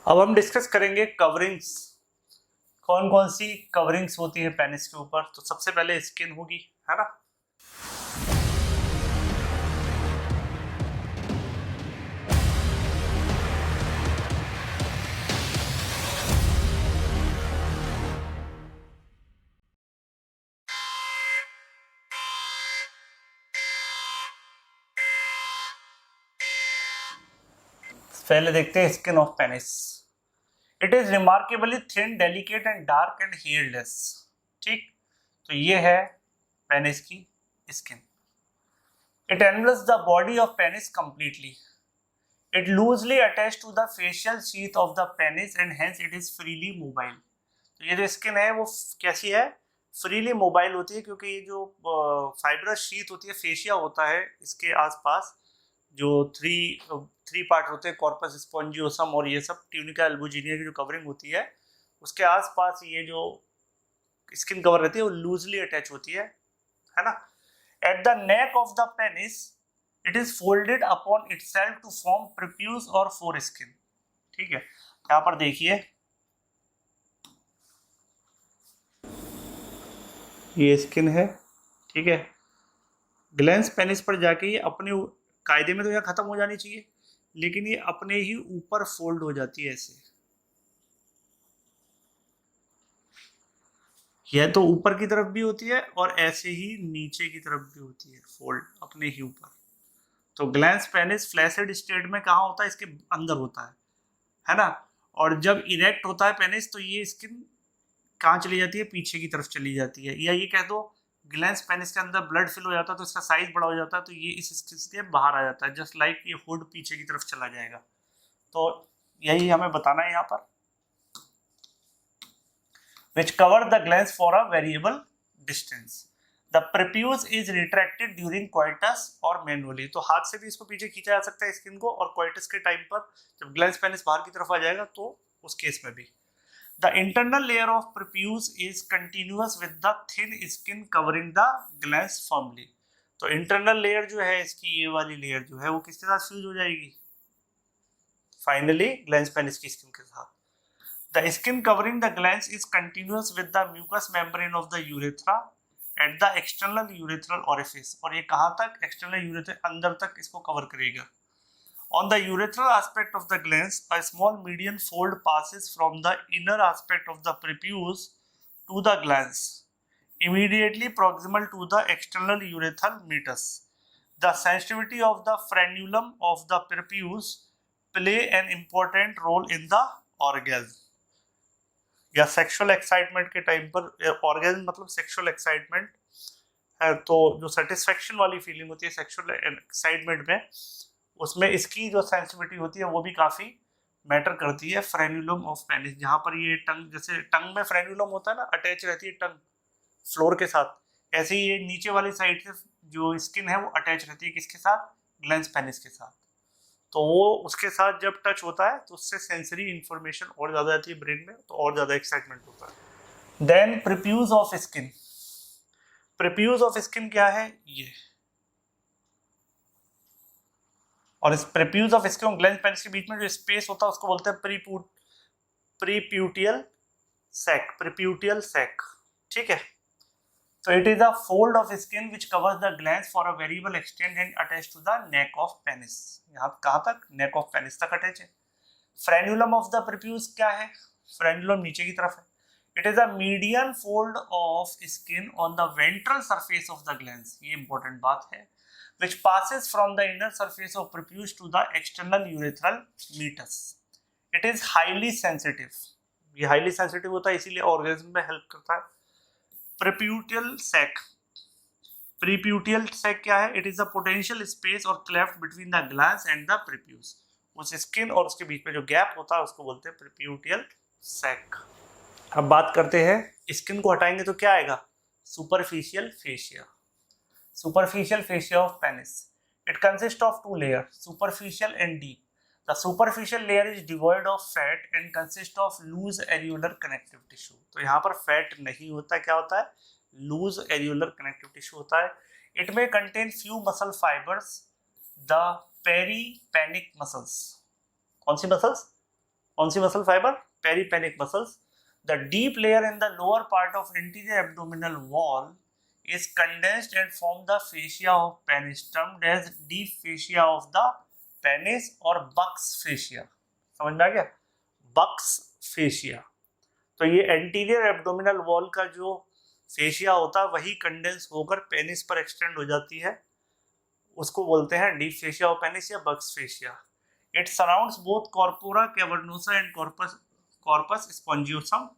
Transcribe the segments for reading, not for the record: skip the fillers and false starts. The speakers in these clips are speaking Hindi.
अब हम डिस्कस करेंगे कवरिंग्स। कौन कौन सी कवरिंग्स होती है पेनिस के ऊपर। तो सबसे पहले स्किन होगी, है ना। पहले देखते हैं skin of penis. It is remarkably thin, delicate and dark and hairless. ठीक, तो ये है पेनिस की स्किन। It envelops the body of penis completely. It loosely attach to the fascial sheath of the penis and hence it is freely mobile. तो ये जो स्किन है वो कैसी है, फ्रीली मोबाइल होती है, क्योंकि ये जो फाइब्रस शीथ होती है, फेशिया होता है इसके आसपास, जो थ्री पार्ट होते हैं, कॉर्पस स्पॉन्जियोसम और ये सब ट्यूनिका एल्बुजिनिया की जो कवरिंग होती है, उसके आसपास ये जो स्किन कवर रहती है वो लूजली अटैच होती है ना। At the neck of the penis it is folded upon itself to form prepuce और फोर स्किन। ठीक है, यहाँ पर देखिए ये स्किन है, ठीक है। ग्लैंस पेनिस पर जाके ये अपने कायदे में तो यहाँ खत्म हो जानी चाहिए, लेकिन ये अपने ही ऊपर फोल्ड हो जाती है ऐसे। यह तो ऊपर की तरफ भी होती है और ऐसे ही नीचे की तरफ भी होती है, फोल्ड अपने ही ऊपर। तो ग्लैंस पेनिस फ्लैसिड स्टेट में कहाँ होता है, इसके अंदर होता है ना। और जब इरेक्ट होता है पेनिस तो ये स्किन कहाँ चली जाती है, पीछे की तरफ चली जाती है। या ये कह दो ग्लैंस पेनिस के अंदर ब्लड फिल हो जाता है तो इसका साइज बड़ा हो जाता है, तो ये इस स्किन से बाहर आ जाता है, जस्ट लाइक ये हुड पीछे की तरफ चला जाएगा। तो यही हमें बताना है यहाँ पर। which cover the glands for a variable distance. The prepuce is retracted during coitus और manually। तो हाथ से भी इसको पीछे खींचा जा सकता है स्किन को, और coitus के टाइम पर जब ग्लैंस पेनिस बाहर की तरफ आ जाएगा तो उस केस में भी। The internal layer of prepuce is continuous with the thin skin covering the glands firmly। तो इंटरनल लेयर जो है इसकी, ये वाली लेयर जो है वो किसके साथ फ्यूज हो जाएगी, फाइनली ग्लैंस पेनिस की स्किन के साथ। The skin covering the glands is continuous with the mucous membrane of the urethra at the external urethral orifice। और ये कहाँ तक, एक्सटर्नल यूरेथ्रा अंदर तक इसको कवर करेगा। On the urethral aspect of the glands, a small median fold passes from the inner aspect of the prepuce to the glands, immediately proximal to the external urethral meatus. The sensitivity of the frenulum of the prepuce play an important role in the orgasm। या सेक्सुअल एक्साइटमेंट के टाइम पर, ऑर्गेज्म मतलब सेक्सुअल एक्साइटमेंट है, तो जो सेटिस्फेक्शन वाली फीलिंग होती है सेक्सुअल एक्साइटमेंट में, उसमें इसकी जो सेंसिटिविटी होती है वो भी काफ़ी मैटर करती है। फ्रेन्यूलम ऑफ पेनिस, जहाँ पर ये टंग, जैसे टंग में फ्रेन्यूलम होता है ना, अटैच रहती है टंग फ्लोर के साथ, ऐसे ही ये नीचे वाली साइड से जो स्किन है वो अटैच रहती है किसके साथ, ग्लैंस पेनिस के साथ। तो वो उसके साथ जब टच होता है तो उससे सेंसरी इंफॉर्मेशन और ज़्यादा आती है ब्रेन में, तो और ज़्यादा एक्साइटमेंट होता है। Then prepuce of skin. Prepuce of skin क्या है, ये, और इस प्रीप्यूज ऑफ स्किन और ग्लैंस पेनिस के बीच में जो स्पेस होता है उसको बोलते हैं प्रीप्यूटियल सैक। प्रीप्यूटियल सैक, ठीक है। So it is a fold of skin which covers the glands for a variable extent and attached to the neck of penis। यहाँ कहाँ तक, neck of penis तक अटैच है। Frenulum of the prepuce क्या है, frenulum नीचे की तरफ है। It is a median fold of skin on the ventral surface of the glands, ये important बात है, which passes from the inner surface of prepuce to the external urethral meatus। It is highly sensitive, ये highly sensitive होता है इसीलिए orgasm में help करता है। प्रीप्यूटियल सैक। प्रीप्यूटियल सैक क्या है, it is a potential space और cleft between the glans and the prepuce. उस स्किन और उसके बीच में जो गैप होता है उसको बोलते हैं प्रीप्यूटियल सैक। अब बात करते हैं, स्किन को हटाएंगे तो क्या आएगा, superficial fascia. Superficial fascia of penis, it consist of two layer, superficial and deep. The superficial layer is devoid of fat and consists of loose areolar connective tissue। तो यहाँ पर फैट नहीं होता, क्या होता है, लूज एरियोलर कनेक्टिव टिश्यू होता है। इट में contain few muscle fibres, the peripenic muscles. कौन सी मसल्स, कौन सी muscle fibre? Peripenic muscles. The deep layer in the lower part of anterior abdominal wall is condensed and form the fascia of penis, termed as deep fascia of the penis और bucks fascia. समझ में आ गया? bucks fascia. तो ये एंटीरियर एब्डोमिनल वॉल का जो फेशिया होता है वही कंडेंस होकर पेनिस पर एक्सटेंड हो जाती है, उसको बोलते हैं डीप फेशिया ऑफ पेनिस या Buck's fascia. It surrounds both corpora cavernosa and corpus spongiosum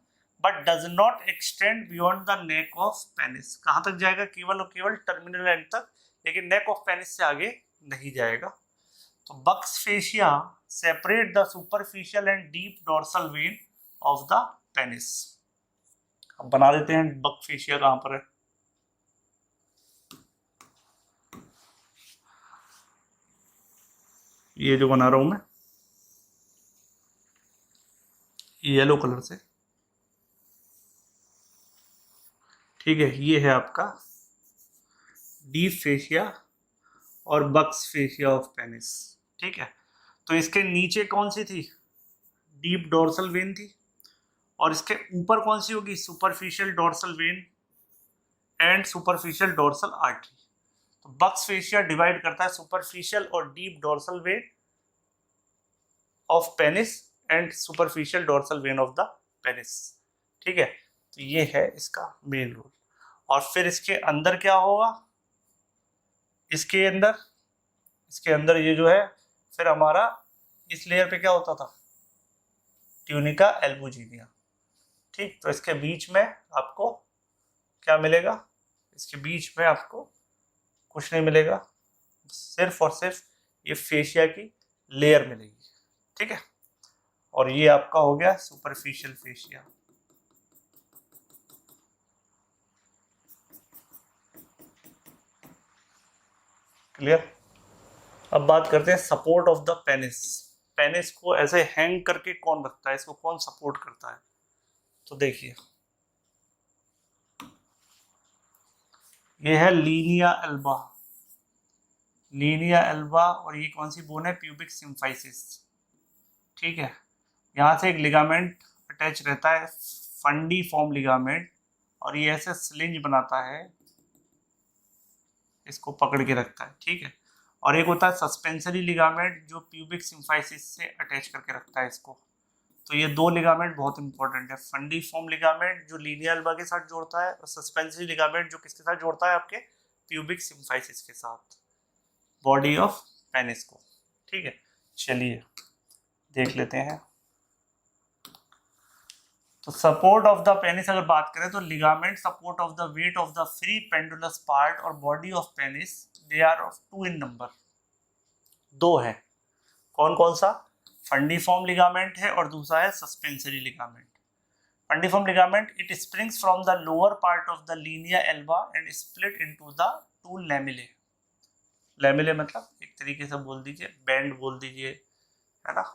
but does not extend beyond the neck of penis. कहाँ तक जाएगा? केवल और केवल टर्मिनल एंड तक, लेकिन नेक ऑफ पेनिस से आगे नहीं जाएगा. तो Buck's fascia separate the superficial and deep dorsal vein of the penis. अब बना देते हैं बक फेशिया कहाँ पर है. ये जो बना रहा हूं मैं येलो कलर से, ठीक है, ये है आपका डीप फेशिया और बक्स फेशिया ऑफ पेनिस. ठीक है, तो इसके नीचे कौन सी थी? डीप डोर्सल वेन थी, और इसके ऊपर कौन सी होगी? Superficial dorsal when and superficial dorsal artery. तो बक्स फेशिया डिवाइड करता है सुपरफिशियल और deep dorsal vein of penis and superficial dorsal vein of the penis. ठीक है, तो ये है इसका मेन रोल. और फिर इसके अंदर क्या होगा? इसके अंदर ये जो है, फिर हमारा इस लेयर पे क्या होता था? Tunica albuginea. ठीक, तो इसके बीच में आपको क्या मिलेगा? इसके बीच में आपको कुछ नहीं मिलेगा, सिर्फ और सिर्फ ये फेशिया की लेयर मिलेगी. ठीक है, और ये आपका हो गया सुपरफिशियल फेशिया. क्लियर? अब बात करते हैं support of the penis. Penis को ऐसे हैंग करके कौन रखता है? इसको कौन सपोर्ट करता है? तो देखिए, ये है लीनिया एल्बा. लीनिया एल्बा, और ये कौन सी बोन है? Pubic symphysis. ठीक है, यहाँ से एक लिगामेंट अटैच रहता है, फंडी फॉर्म लिगामेंट, और ये ऐसे स्लिंज बनाता है, इसको पकड़ के रखता है. ठीक है, और एक होता है सस्पेंसरी लिगामेंट जो प्यूबिक सिम्फाइसिस से अटैच करके रखता है इसको. तो ये दो लिगामेंट बहुत इंपॉर्टेंट है. फंडी फॉर्म लिगामेंट जो लीनिया एल्बा के साथ जोड़ता है, और सस्पेंसरी लिगामेंट जो किसके साथ जोड़ता है? आपके प्यूबिक सिम्फाइसिस के साथ, बॉडी ऑफ पेनिस को. ठीक है, चलिए देख लेते हैं. तो सपोर्ट ऑफ द पेनिस अगर बात करें तो ligament support of the weight of the free pendulous part और body of penis, they are of 2 in number. 2 है. कौन कौन सा? फंडीफॉर्म लिगामेंट है और दूसरा है suspensory ligament. Fundiform ligament, it springs from the lower part of the linea alba and split into the 2 lamellae. Lamellae मतलब एक तरीके से बोल दीजिए, बैंड बोल दीजिए, है ना,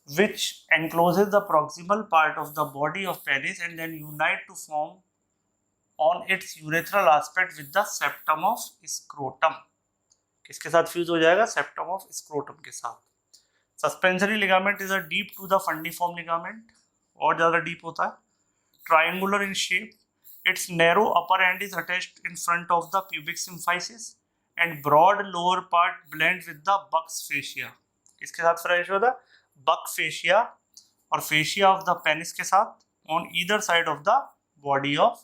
which encloses the proximal part of the body of penis and then unite to form on its urethral aspect with the septum of scrotum. किसके साथ फ्यूज हो जाएगा? septum of scrotum के साथ. Suspensory ligament is a deep to the fundiform ligament, और ज़्यादा deep होता है, triangular in shape. Its narrow upper end is attached in front of the pubic symphysis and broad lower part blends with the buccal fascia. किसके साथ फ्रेश होता है? बक फेशिया और फेशिया ऑफ द पेनिस के साथ on either side of the body of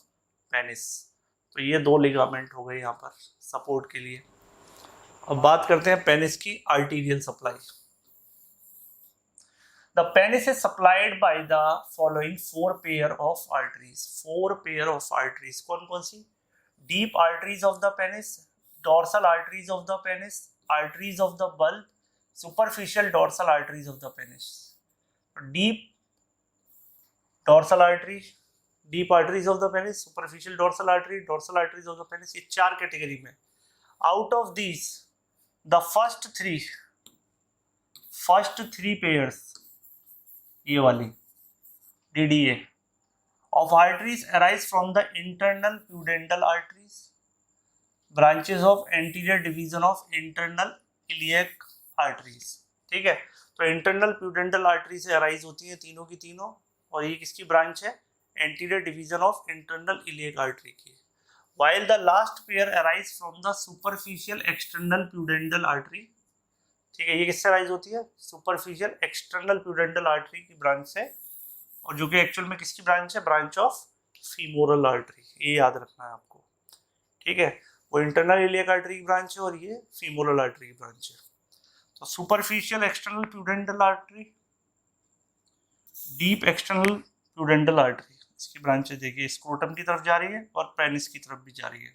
penis. तो ये 2 लिगामेंट हो गए यहाँ पर सपोर्ट के लिए. अब बात करते हैं पेनिस की arterial supply. The penis is supplied by the following 4 pair of arteries. 4 pair of arteries कौन कौन सी? Deep arteries of the penis, dorsal arteries of the penis, arteries of the bulb, superficial dorsal arteries of the penis. Deep dorsal artery, deep arteries of the penis, superficial dorsal arteries of the penis, ये 4 कैटेगरी में. Out of these, the first three pairs, ये वाली DDA of arteries arise from the internal pudendal arteries, branches of anterior division of internal iliac arteries. ठीक है, तो इंटरनल प्यूडेंटल आर्टरी से अराइज होती है तीनों की तीनों, और ये किसकी ब्रांच है? Anterior division of internal iliac artery की। while the last pair arise from the superficial external pudendal artery, ठीक है, ये किससे अराइज होती है? सुपरफिशियल एक्सटर्नल प्यूडेंटल आर्टरी की ब्रांच से, और जो कि एक्चुअल में किसकी ब्रांच है? ब्रांच ऑफ फीमोरल आर्टरी, ये याद रखना है आपको, ठीक है। वो इंटरनल इलियक आर्टरी की ब्रांच है और ये फीमोरल आर्टरी की ब्रांच है। तो superficial external प्यूडेंटल artery, deep external प्यूडेंटल artery, इसकी ब्रांचेस देखिए स्क्रोटम की तरफ जा रही है और पेनिस की तरफ भी जा रही है।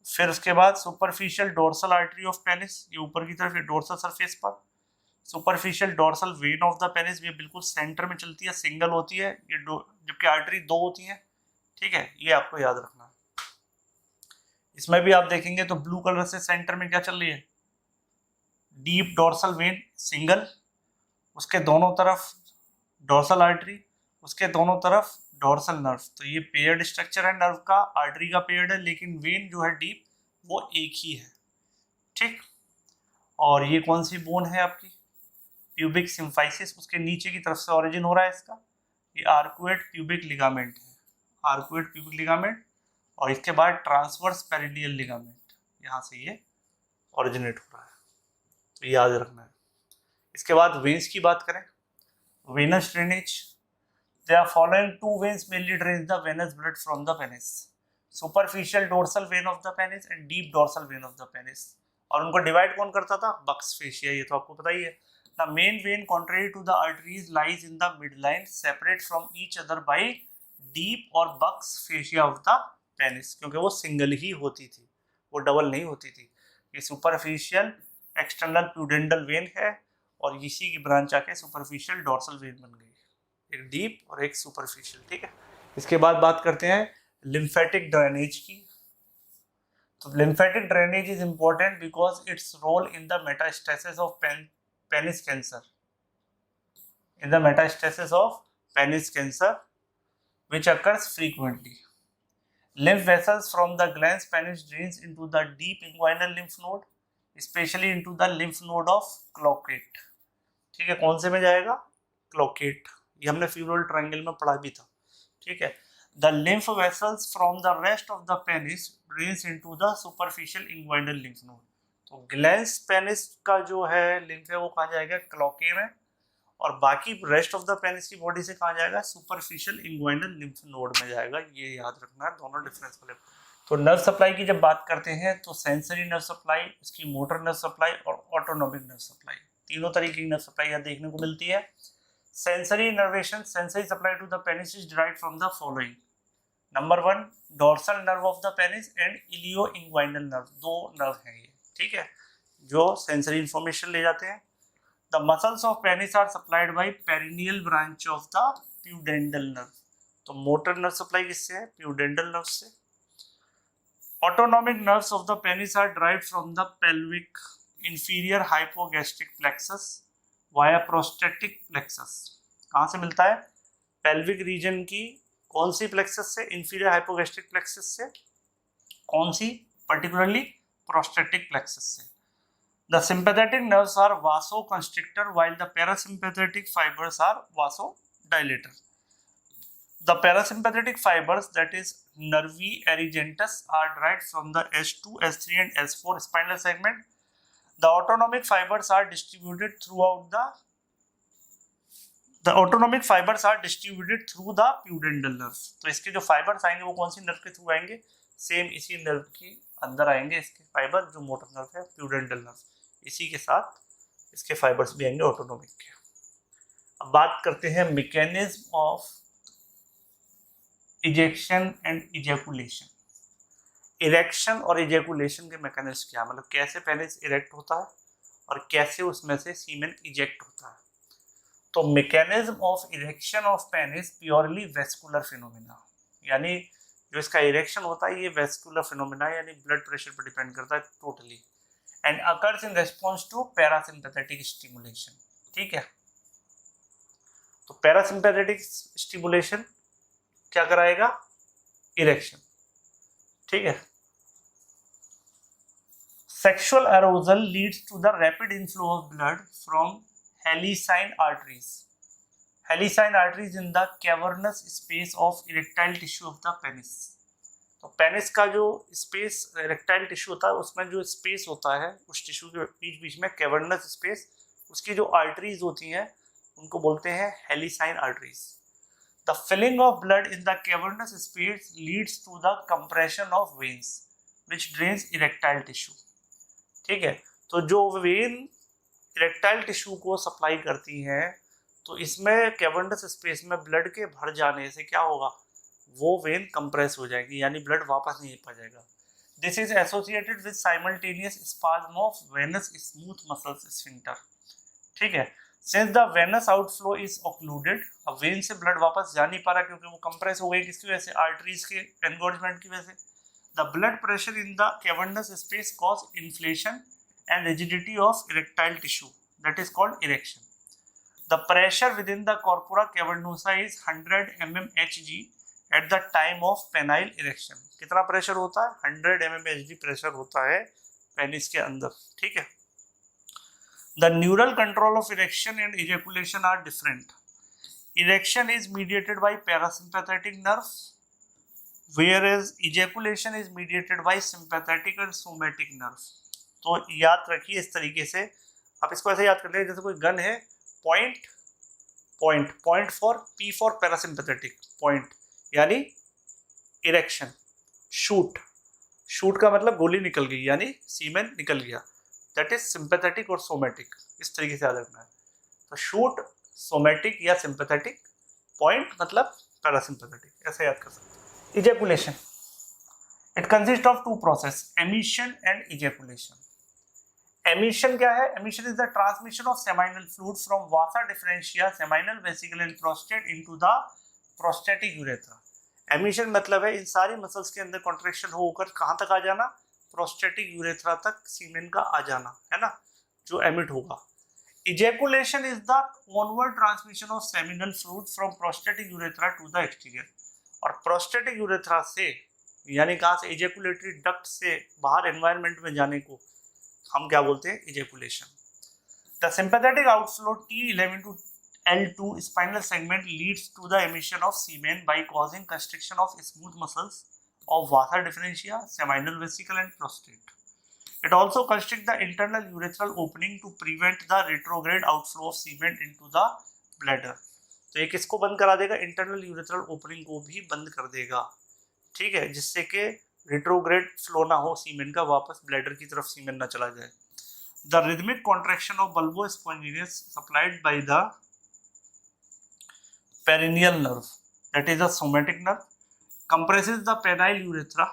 फिर उसके बाद superficial dorsal artery of penis, ये ऊपर की तरफ, ये डोर्सल सरफेस पर। Superficial dorsal vein of the penis, ये बिल्कुल सेंटर में चलती है, सिंगल होती है ये, जबकि आर्टरी दो होती है, ठीक है, ये आपको याद रखना है। इसमें भी आप देखेंगे तो ब्लू कलर से सेंटर में क्या चल रही है? डीप डोर्सल वेन सिंगल, उसके दोनों तरफ डोर्सल आर्टरी, उसके दोनों तरफ डोर्सल नर्व। तो ये पेयर्ड स्ट्रक्चर है नर्व का, आर्टरी का पेयर्ड है, लेकिन वेन जो है डीप वो एक ही है, ठीक। और ये कौन सी बोन है आपकी? प्यूबिक सिम्फाइसिस, उसके नीचे की तरफ से ओरिजिन हो रहा है इसका। ये आर्कुएट प्यूबिक लिगामेंट है, आर्कुएट प्यूबिक लिगामेंट, और इसके बाद ट्रांसवर्स पेरिनियल लिगामेंट, यहाँ से ये ओरिजिनेट हो रहा है, तो याद रखना है। इसके बाद वेन्स की बात करें, venous drainage, they are following two veins mainly drains the venous blood from the penis, superficial dorsal vein of the penis and deep dorsal vein of the penis, और उनको डिवाइड कौन करता था? बक्स फेशिया, ये तो आपको पता ही है। The main vein contrary to the arteries lies in the midline, separate from each other by deep और बक्स फेशिया of the penis, क्योंकि वो सिंगल ही होती थी, वो डबल नहीं होती थी। ये सुपरफिशियल एक्सटर्नल प्यूडेंटल वेन है और इसी की ब्रांच आके सुपरफिशियल डोर्सल वेन बन गई, एक डीप और एक सुपरफिशियल, ठीक है। इसके बाद बात करते हैं लिम्फेटिक ड्रेनेज की। तो lymphatic drainage is important because its role in the metastasis of penis cancer, in the metastasis of penis cancer which occurs frequently. Lymph vessels from the glans penis drains into the deep inguinal lymph node, especially into the lymph node of Cloquet, ठीक है। कौन से में जाएगा? Cloquet, ये हमने फ्यूरल ट्रायंगल में पढ़ा भी था, ठीक है। The lymph vessels from the rest of the penis drains into the superficial inguinal lymph node. तो ग्लैंस पेनिस का जो है लिम्फ है वो कहाँ जाएगा? क्लॉके में, और बाकी रेस्ट ऑफ द पेनिस की बॉडी से कहाँ जाएगा? सुपरफिशियल इंग्वाइनल लिम्फ नोड में जाएगा, ये याद रखना है, दोनों डिफरेंस वाले। तो नर्व सप्लाई की जब बात करते हैं तो सेंसरी नर्व सप्लाई, उसकी मोटर नर्व सप्लाई और ऑटोनोमिक नर्व सप्लाई, तीनों तरीके की नर्व सप्लाई यहाँ देखने को मिलती है। Sensory innervation, sensory supply to the penis is derived from the following. Number 1, dorsal nerve of the penis and ilioinguinal nerve, दो नर्व हैं ये, ठीक है, जो सेंसरी इंफॉर्मेशन ले जाते हैं। The muscles of penis are supplied by perineal branch of the pudendal nerve, तो मोटर नर्व सप्लाई किससे है? प्यूडेंटल नर्व से। Autonomic nerves of the penis are derived from the pelvic inferior hypogastric plexus via prostatic plexus. कहाँ से मिलता है? पेल्विक रीजन की कौन सी प्लेक्सस से? इंफीरियर हाइपोगैस्ट्रिक प्लेक्सस से। कौन सी? पर्टिकुलरली प्रोस्टेटिक प्लेक्सस से। The sympathetic nerves are vasoconstrictor while the parasympathetic fibres are vasodilator. The parasympathetic fibres that is nervi erigentes are derived from the S2, S3 and S4 spinal segment. The autonomic fibers are distributed throughout the autonomic fibers are distributed through the pudendal nerve. तो इसके जो फाइबर्स आएंगे वो कौन सी नर्व के थ्रू आएंगे? सेम इसी नर्व के अंदर आएंगे इसके फाइबर, जो मोटर नर्व है प्यूडेंटल नर्व, इसी के साथ इसके फाइबर्स भी आएंगे ऑटोनोमिक के। अब बात करते हैं mechanism of ejection and ejaculation. Erection और इजैकुलेशन के मैकेनिज्म क्या, मतलब कैसे पेनिस इरेक्ट होता है और कैसे उसमें से सीमेन इजेक्ट होता है। तो mechanism of erection of penis purely vascular phenomena, यानी जो इसका इरेक्शन होता है ये वेस्कुलर फिनोमेना यानी ब्लड प्रेशर पर डिपेंड करता है totally, and occurs in response to parasympathetic stimulation, ठीक है। तो पैरासिम्पैथेटिक स्टिमुलेशन क्या कराएगा? इरेक्शन, ठीक है। Sexual arousal leads to the rapid inflow of blood from helicine arteries. Helicine arteries in the cavernous space of erectile tissue of the penis. तो पेनिस का जो स्पेस इरेक्टाइल टिश्यू होता है उसमें जो स्पेस होता है उस टिश्यू के बीच बीच में कैवर्नस स्पेस, उसकी जो आर्टरीज होती हैं उनको बोलते हैं हेलिसाइन arteries. The filling of blood in the cavernous space leads to the compression of veins, which drains erectile tissue. ठीक है, तो जो वेन इरेक्टाइल टिश्यू को सप्लाई करती हैं, तो इसमें कैवर्नस स्पेस में ब्लड के भर जाने से क्या होगा, वो वेन कंप्रेस हो जाएगी, यानी ब्लड वापस नहीं पा जाएगा. This is associated with simultaneous spasm of venous smooth muscles sphincter. ठीक है, since the venous outflow is occluded, अब वेन से ब्लड वापस जा नहीं पा रहा क्योंकि वो कंप्रेस हो गई, किसकी वजह से, आर्टरीज के एनगोर्जमेंट की वजह से. The blood pressure in the cavernous space cause inflation and rigidity of erectile tissue, that is called erection. The pressure with in the corpora cavernosa is 100 mmHg at the time of penile erection. कितना प्रेशर होता है, 100 mmHg प्रेशर होता है पेनिस के अंदर. ठीक है. The neural control of erection and ejaculation are different. Erection is mediated by parasympathetic nerve, whereas ejaculation is mediated by sympathetic and somatic nerve. तो याद रखिए इस तरीके से, आप इसको ऐसे याद कर लें जैसे कोई गन है, point point point for P for parasympathetic, point यानी इरेक्शन, शूट शूट का मतलब गोली निकल गई यानी सीमेन निकल गया, दैट इज सिंपैथेटिक और सोमैटिक. इस तरीके से याद रखना है. तो शूट सोमैटिक या सिंपैथेटिक, पॉइंट मतलब पैरासिम्पैथेटिक, ऐसे याद कर सकते हैं. Ejaculation, it consist of two process, emission and ejaculation. Emission क्या है, emission is the transmission of seminal fluid from Vasa differentia seminal vesicle and prostate into the prostatic urethra. Emission मतलब है इन सारी मसल्स के अंदर कॉन्ट्रैक्शन होकर कहाँ तक आ जाना, प्रोस्टेटिक यूरेथ्रा तक सीमेन का आ जाना, है ना, जो एमिट होगा. Ejaculation is the onward transmission of seminal fluid from prostatic urethra to the exterior. और प्रोस्टेटिक यूरेथ्रा से यानी कहाँ से, इजैकुलेटरी डक्ट से बाहर एनवायरनमेंट में जाने को हम क्या बोलते हैं, ejaculation. The sympathetic outflow T11 to L2 spinal segment leads to the emission of semen by causing constriction of smooth muscles of vasa differentia, seminal vesicle and prostate. It also constricts the internal urethral opening to prevent the retrograde outflow of semen into the bladder. तो ये किसको बंद करा देगा, इंटरनल यूरेथ्रल ओपनिंग को भी बंद कर देगा. ठीक है, जिससे कि रिट्रोग्रेड फ्लो ना हो सीमेन का, वापस ब्लैडर की तरफ सीमेन ना चला जाए. The rhythmic contraction of bulbospongiosus supplied by the perineal nerve, that is a somatic nerve, compresses the penile urethra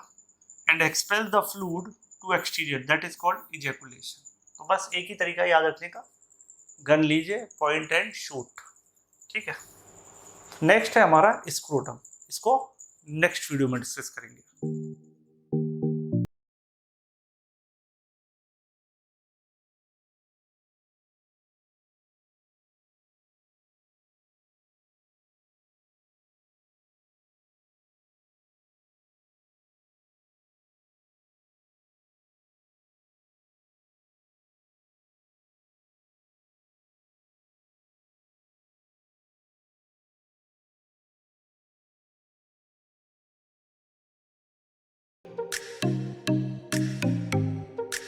and expels the fluid to exterior, that is called ejaculation. तो बस एक ही तरीका याद रखने का, गन लीजिए, पॉइंट एंड शूट. ठीक है. नेक्स्ट है हमारा स्क्रोटम, इसको नेक्स्ट वीडियो में डिस्कस करेंगे.